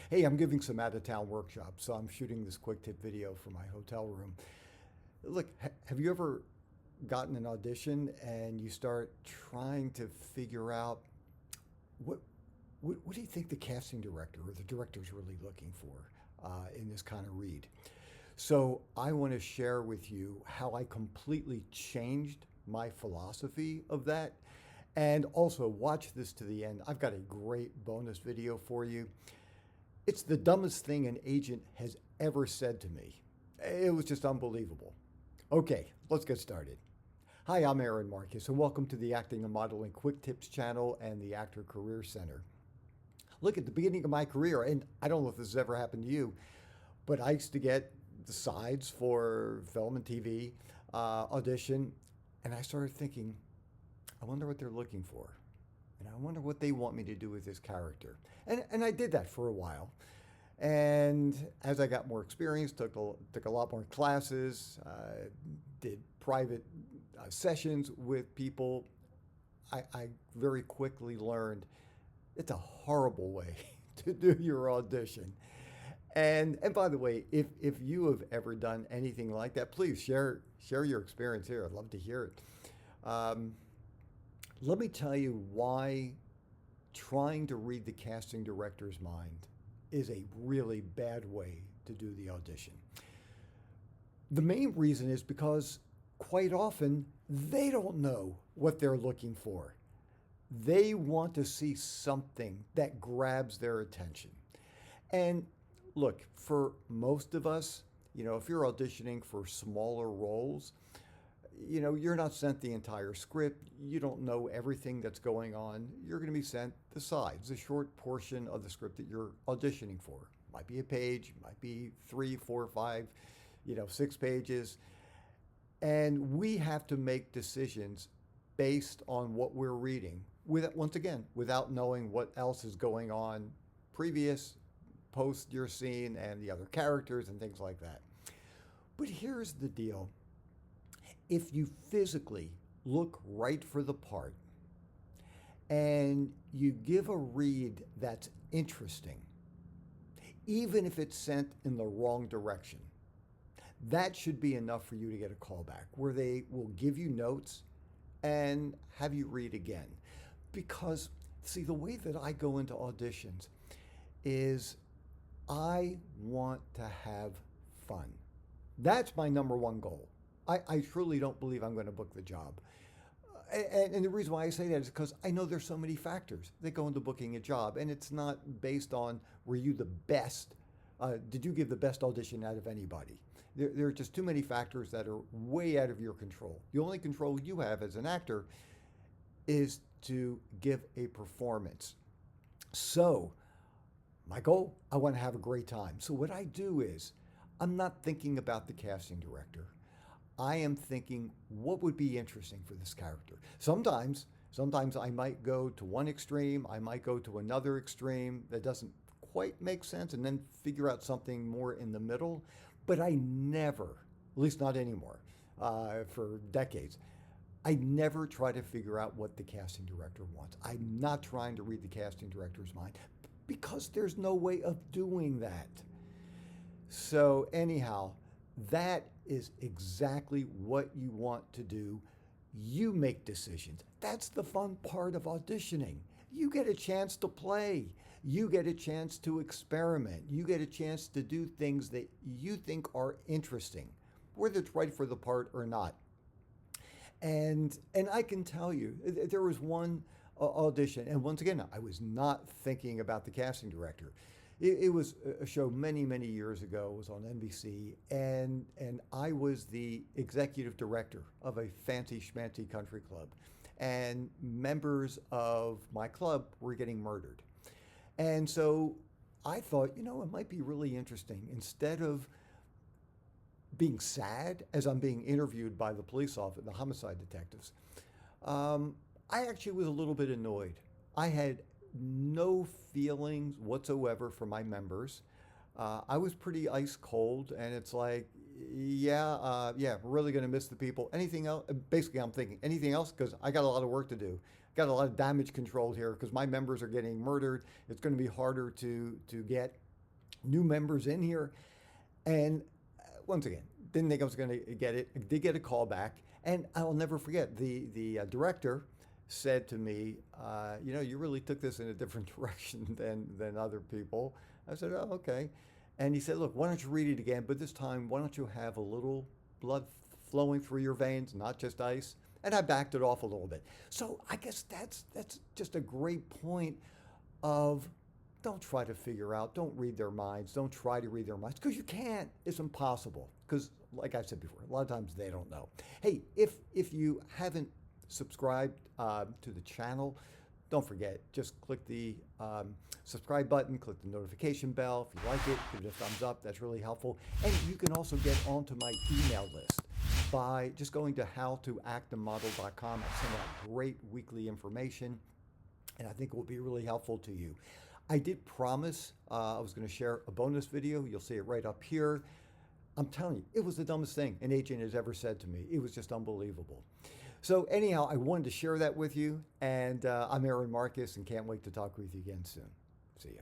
Hey, I'm giving some out-of-town workshops, so I'm shooting this quick tip video for my hotel room. Look, have you ever gotten an audition and you start trying to figure out what, what do you think the casting director or the director is really looking for in this kind of read? So I want to share with you how I completely changed my philosophy of that. And also watch this to the end. I've got a great bonus video for you. It's the dumbest thing an agent has ever said to me. It was just unbelievable. Okay, let's get started. Hi, I'm Aaron Marcus, and welcome to the Acting and Modeling Quick Tips channel and the Actor Career Center. Look, at the beginning of my career, and I don't know if this has ever happened to you, but I used to get the sides for film and TV audition, and I started thinking, I wonder what they're looking for. And I wonder what they want me to do with this character. And I did that for a while. And as I got more experience, took a lot more classes, did private sessions with people, I very quickly learned it's a horrible way to do your audition. And by the way, if you have ever done anything like that, please share your experience here. I'd love to hear it. Let me tell you why trying to read the casting director's mind is a really bad way to do the audition. The main reason is because quite often they don't know what they're looking for. They want to see something that grabs their attention. And look, for most of us, if you're auditioning for smaller roles, you're not sent the entire script. You don't know everything that's going on. You're going to be sent the sides, the short portion of the script that you're auditioning for. Might be a page, might be 3, 4, 5, 6 pages. And we have to make decisions based on what we're reading, once again, without knowing what else is going on previous, post your scene, and the other characters and things like that. But here's the deal. If you physically look right for the part and you give a read that's interesting, even if it's sent in the wrong direction, that should be enough for you to get a callback where they will give you notes and have you read again. Because, see, the way that I go into auditions is I want to have fun. That's my number one goal. I truly don't believe I'm going to book the job. And the reason why I say that is because I know there's so many factors that go into booking a job. And it's not based on, were you the best? Did you give the best audition out of anybody? There are just too many factors that are way out of your control. The only control you have as an actor is to give a performance. So my goal, I want to have a great time. So what I do is, I'm not thinking about the casting director. I am thinking, what would be interesting for this character? Sometimes I might go to one extreme, I might go to another extreme that doesn't quite make sense, and then figure out something more in the middle. But I never, at least not anymore, for decades, I never try to figure out what the casting director wants. I'm not trying to read the casting director's mind because there's no way of doing that. So anyhow, that is exactly what you want to do. You make decisions. That's the fun part of auditioning. You get a chance to play. You get a chance to experiment. You get a chance to do things that you think are interesting, whether it's right for the part or not. And I can tell you, there was one audition, and once again, I was not thinking about the casting director. It was a show many, many years ago. It was on NBC, and I was the executive director of a fancy schmancy country club. And members of my club were getting murdered. And so I thought, it might be really interesting. Instead of being sad as I'm being interviewed by the police officer, the homicide detectives, I actually was a little bit annoyed. I had no feelings whatsoever for my members. I was pretty ice cold, and it's like, yeah, we're really going to miss the people. Anything else? Basically, I'm thinking, anything else? Because I got a lot of work to do. Got a lot of damage control here because my members are getting murdered. It's going to be harder to get new members in here. And once again, didn't think I was going to get it. I did get a call back, and I'll never forget the director said to me, you really took this in a different direction than other people. I said, oh, okay. And he said, look, why don't you read it again? But this time, why don't you have a little blood flowing through your veins, not just ice? And I backed it off a little bit. So I guess that's just a great point of don't try to figure out, don't read their minds, don't try to read their minds, because you can't. It's impossible. Because, like I said before, a lot of times they don't know. Hey, if you haven't subscribed to the channel, don't forget, just click the subscribe button, click the notification bell. If you like it, give it a thumbs up. That's really helpful. And you can also get onto my email list by just going to howtoactamodel.com. I send out great weekly information, and I think it will be really helpful to you. I did promise I was going to share a bonus video. You'll see it right up here. I'm telling you, it was the dumbest thing an agent has ever said to me. It was just unbelievable. So anyhow, I wanted to share that with you, and I'm Aaron Marcus, and can't wait to talk with you again soon. See ya.